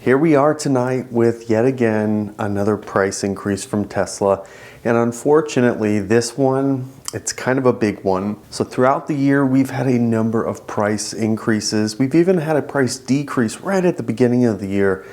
Here we are tonight with yet again another price increase from Tesla, and unfortunately this one, it's kind of a big one. So throughout the year we've had a number of price increases. We've even had a price decrease right at the beginning of the year.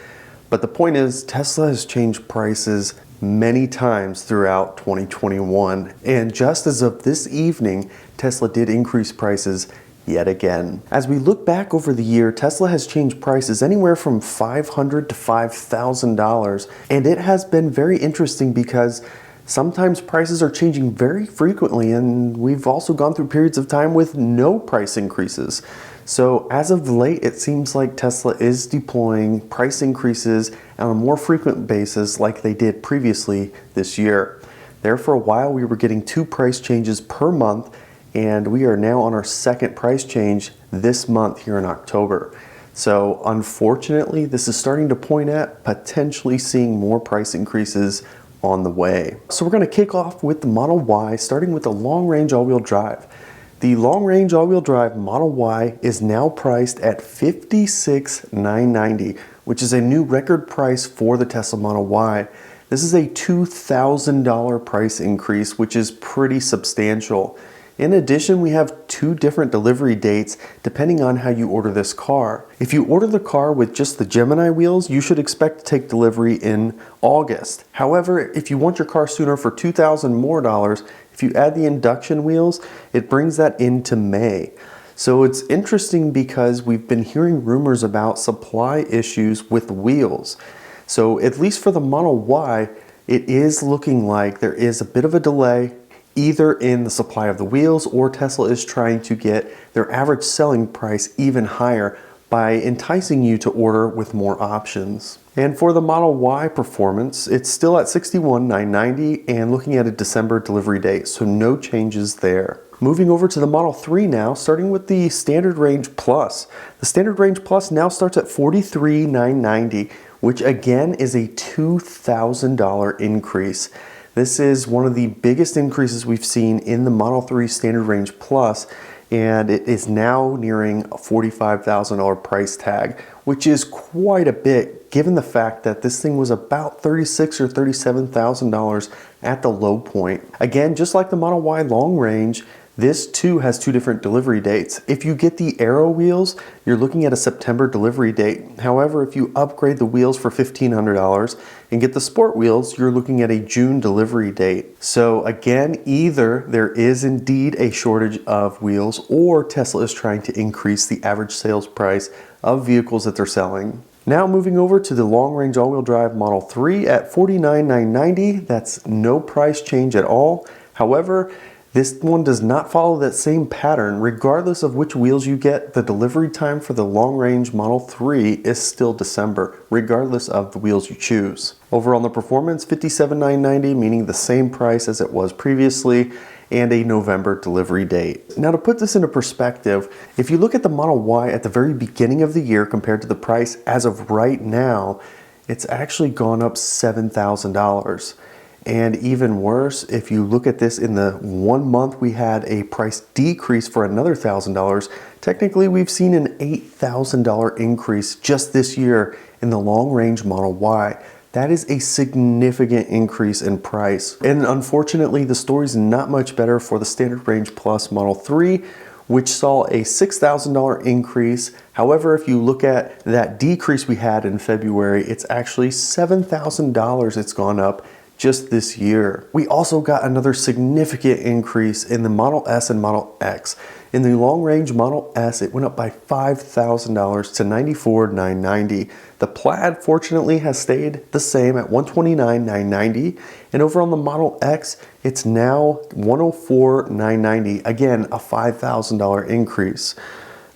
But the point is, Tesla has changed prices many times throughout 2021, and just as of this evening, Tesla did increase prices yet again. As we look back over the year, Tesla has changed prices anywhere from $500 to $5,000, and it has been very interesting because sometimes prices are changing very frequently, and we've also gone through periods of time with no price increases. So as of late, it seems like Tesla is deploying price increases on a more frequent basis like they did previously this year. There for a while, we were getting 2 price changes per month, and we are now on our second price change this month here in October. So unfortunately, this is starting to point at potentially seeing more price increases on the way. So we're going to kick off with the Model Y, starting with the long-range all-wheel drive. The long-range all-wheel drive Model Y is now priced at $56,990, which is a new record price for the Tesla Model Y. This is a $2,000 price increase, which is pretty substantial. In addition, we have 2 different delivery dates depending on how you order this car. If you order the car with just the Gemini wheels, you should expect to take delivery in August. However, if you want your car sooner for $2,000 more, if you add the induction wheels, it brings that into May. So it's interesting because we've been hearing rumors about supply issues with wheels. So at least for the Model Y, it is looking like there is a bit of a delay either in the supply of the wheels, or Tesla is trying to get their average selling price even higher by enticing you to order with more options. And for the Model Y performance, it's still at $61,990 and looking at a December delivery date, so no changes there. Moving over to the Model 3 now, starting with the Standard Range Plus. The Standard Range Plus now starts at $43,990, which again is a $2,000 increase. This is one of the biggest increases we've seen in the Model 3 Standard Range Plus, and it is now nearing a $45,000 price tag, which is quite a bit given the fact that this thing was about $36,000 or $37,000 at the low point. Again, just like the Model Y long range, this too has 2 different delivery dates. If you get the Aero wheels, you're looking at a September delivery date. However, if you upgrade the wheels for $1,500 and get the Sport wheels, you're looking at a June delivery date. So again, either there is indeed a shortage of wheels, or Tesla is trying to increase the average sales price of vehicles that they're selling. Now moving over to the long-range all-wheel drive Model 3 at $49,990. That's no price change at all. However, this one does not follow that same pattern. Regardless of which wheels you get, the delivery time for the long-range Model 3 is still December, regardless of the wheels you choose. Over on the performance, $57,990, meaning the same price as it was previously, and a November delivery date. Now to put this into perspective, if you look at the Model Y at the very beginning of the year compared to the price as of right now, it's actually gone up $7,000. And even worse, if you look at this in the 1 month we had a price decrease for another $1,000, technically we've seen an $8,000 increase just this year in the long-range Model Y. That is a significant increase in price. And unfortunately, the story's not much better for the Standard Range Plus Model 3, which saw a $6,000 increase. However, if you look at that decrease we had in February, it's actually $7,000 it's gone up just this year. We also got another significant increase in the Model S and Model X. In the long-range Model S, it went up by $5,000 to $94,990. The Plaid, fortunately, has stayed the same at $129,990. And over on the Model X, it's now $104,990. Again, a $5,000 increase.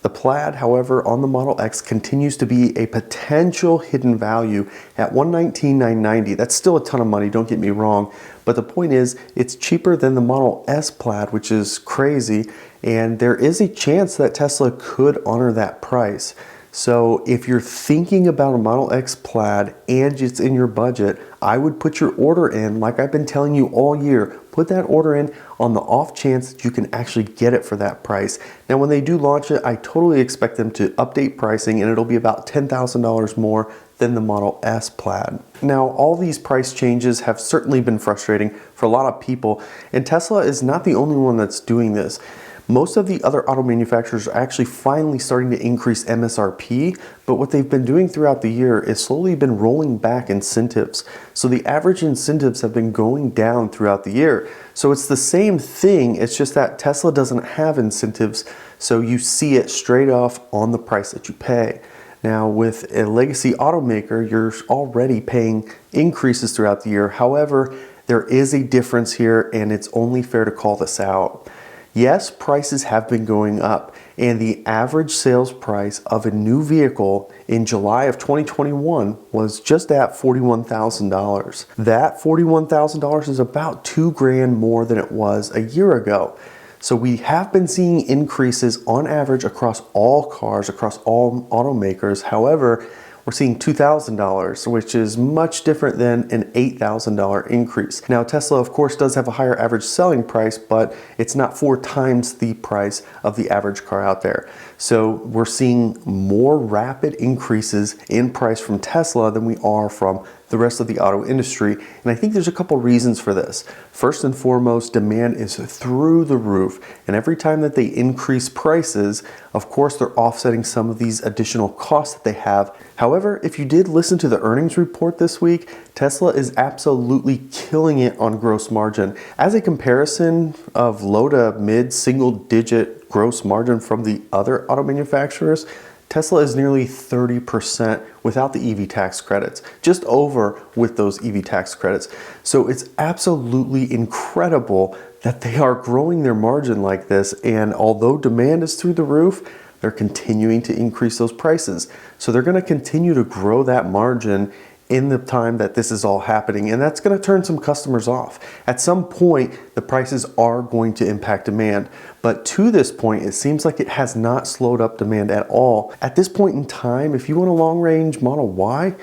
The Plaid, however, on the Model X continues to be a potential hidden value at $119,990. That's still a ton of money, don't get me wrong, but the point is it's cheaper than the Model S Plaid, which is crazy, and there is a chance that Tesla could honor that price. So if you're thinking about a Model X Plaid and it's in your budget, I would put your order in, like I've been telling you all year. Put that order in on the off chance that you can actually get it for that price. Now when they do launch it, I totally expect them to update pricing and it'll be about $10,000 more than the Model S Plaid. Now, all these price changes have certainly been frustrating for a lot of people, and Tesla is not the only one that's doing this. Most of the other auto manufacturers are actually finally starting to increase MSRP, but what they've been doing throughout the year is slowly been rolling back incentives. So the average incentives have been going down throughout the year. So it's the same thing, it's just that Tesla doesn't have incentives, so you see it straight off on the price that you pay. Now, with a legacy automaker, you're already paying increases throughout the year. However, there is a difference here, and it's only fair to call this out. Yes, prices have been going up, and the average sales price of a new vehicle in July of 2021 was just at $41,000. That $41,000 is about $2,000 more than it was a year ago. So we have been seeing increases on average across all cars, across all automakers. However, we're seeing $2,000, which is much different than an $8,000 increase. Now, Tesla, of course, does have a higher average selling price, but it's not 4 times the price of the average car out there. So we're seeing more rapid increases in price from Tesla than we are from the rest of the auto industry. And I think there's a couple reasons for this. First and foremost, demand is through the roof. And every time that they increase prices, of course, they're offsetting some of these additional costs that they have. However, if you did listen to the earnings report this week, Tesla is absolutely killing it on gross margin. As a comparison of low to mid single digit gross margin from the other auto manufacturers, Tesla is nearly 30% without the EV tax credits, just over with those EV tax credits. So it's absolutely incredible that they are growing their margin like this, and although demand is through the roof, they're continuing to increase those prices. So they're gonna continue to grow that margin in the time that this is all happening, and that's going to turn some customers off. At some point, the prices are going to impact demand, but to this point, it seems like it has not slowed up demand at all. At this point in time, if you want a long-range Model Y,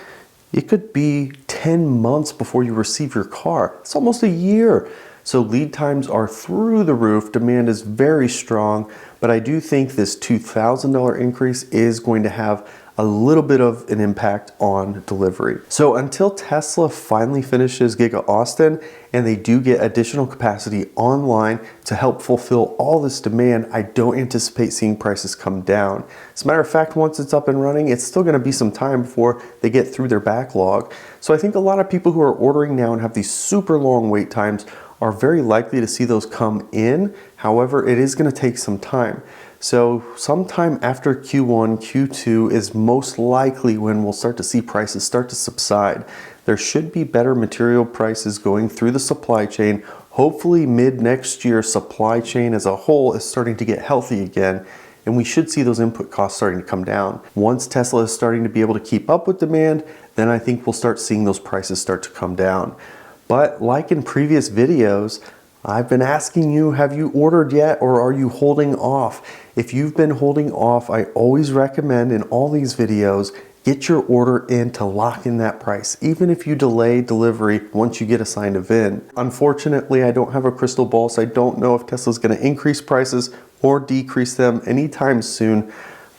it could be 10 months before you receive your car. It's almost a year. So lead times are through the roof, demand is very strong, but I do think this $2,000 increase is going to have a little bit of an impact on delivery. So until Tesla finally finishes Giga Austin and they do get additional capacity online to help fulfill all this demand, I don't anticipate seeing prices come down. As a matter of fact, once it's up and running, it's still gonna be some time before they get through their backlog. So I think a lot of people who are ordering now and have these super long wait times are very likely to see those come in. However, it is gonna take some time. So sometime after Q1, Q2 is most likely when we'll start to see prices start to subside. There should be better material prices going through the supply chain. Hopefully mid next year, supply chain as a whole is starting to get healthy again, and we should see those input costs starting to come down. Once Tesla is starting to be able to keep up with demand, then I think we'll start seeing those prices start to come down. But like in previous videos, I've been asking you, have you ordered yet or are you holding off? If you've been holding off, I always recommend in all these videos, get your order in to lock in that price, even if you delay delivery once you get assigned a VIN. Unfortunately, I don't have a crystal ball, so I don't know if Tesla's gonna increase prices or decrease them anytime soon,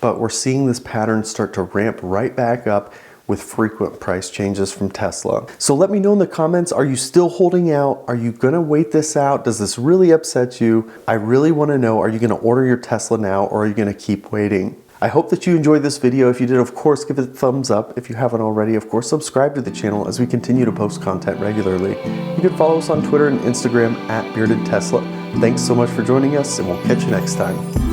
but we're seeing this pattern start to ramp right back up with frequent price changes from Tesla. So let me know in the comments, are you still holding out? Are you gonna wait this out? Does this really upset you? I really wanna know, are you gonna order your Tesla now or are you gonna keep waiting? I hope that you enjoyed this video. If you did, of course, give it a thumbs up. If you haven't already, of course, subscribe to the channel as we continue to post content regularly. You can follow us on Twitter and Instagram @BeardedTesla. Thanks so much for joining us, and we'll catch you next time.